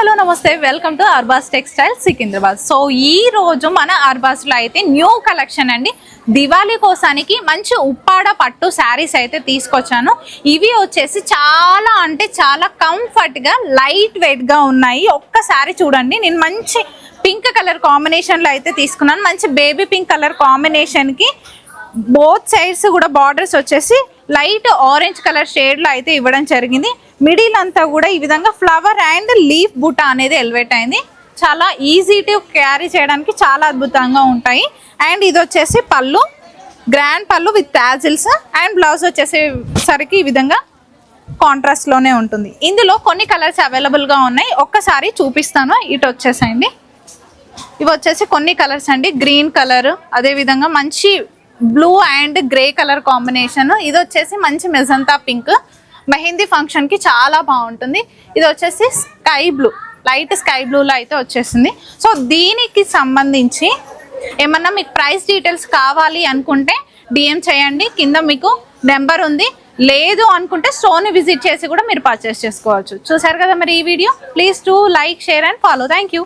Hello నమస్తే, welcome to Arbaz textile Secunderabad. So ఈ రోజు మన అర్బాస్లో అయితే న్యూ కలెక్షన్ అండి. దివాళీ కోసానికి మంచి ఉప్పాడ పట్టు శారీస్ అయితే తీసుకొచ్చాను. ఇవి వచ్చేసి చాలా అంటే చాలా కంఫర్ట్గా లైట్ వెయిట్గా ఉన్నాయి. ఒక్కసారి చూడండి, నేను మంచి పింక్ కలర్ కాంబినేషన్లో అయితే తీసుకున్నాను. మంచి బేబీ పింక్ కలర్ కాంబినేషన్కి బోత్ సైడ్స్ కూడా బార్డర్స్ వచ్చేసి లైట్ ఆరెంజ్ కలర్ షేడ్లో అయితే ఇవ్వడం జరిగింది. మిడిల్ అంతా కూడా ఈ విధంగా ఫ్లవర్ అండ్ లీఫ్ బూటా అనేది ఎలివేట్ అయింది. చాలా ఈజీ టు క్యారీ చేయడానికి చాలా అద్భుతంగా ఉంటాయి. అండ్ ఇది వచ్చేసి పళ్ళు, గ్రాండ్ పళ్ళు విత్ టాజిల్స్ అండ్ బ్లౌజ్ వచ్చేసరికి ఈ విధంగా కాంట్రాస్ట్లోనే ఉంటుంది. ఇందులో కొన్ని కలర్స్ అవైలబుల్గా ఉన్నాయి, ఒక్కసారి చూపిస్తాను. ఇటు వచ్చేసండి, ఇవి వచ్చేసి కొన్ని కలర్స్ అండి. గ్రీన్ కలర్, అదేవిధంగా మంచి blue and grey colour combination. ఇది వచ్చేసి మంచి మెజంతా పింక్, మెహందీ ఫంక్షన్కి చాలా బాగుంటుంది. ఇది వచ్చేసి స్కై బ్లూ, లైట్ స్కై బ్లూలో అయితే వచ్చేసింది. సో దీనికి సంబంధించి ఏమన్నా మీకు ప్రైస్ డీటెయిల్స్ కావాలి అనుకుంటే డిఎం చేయండి, కింద మీకు నెంబర్ ఉంది. లేదు అనుకుంటే స్టోర్ని విజిట్ చేసి కూడా మీరు పర్చేస్ చేసుకోవచ్చు. చూసారు కదా మరి ఈ video. Please to like, share and follow. Thank you.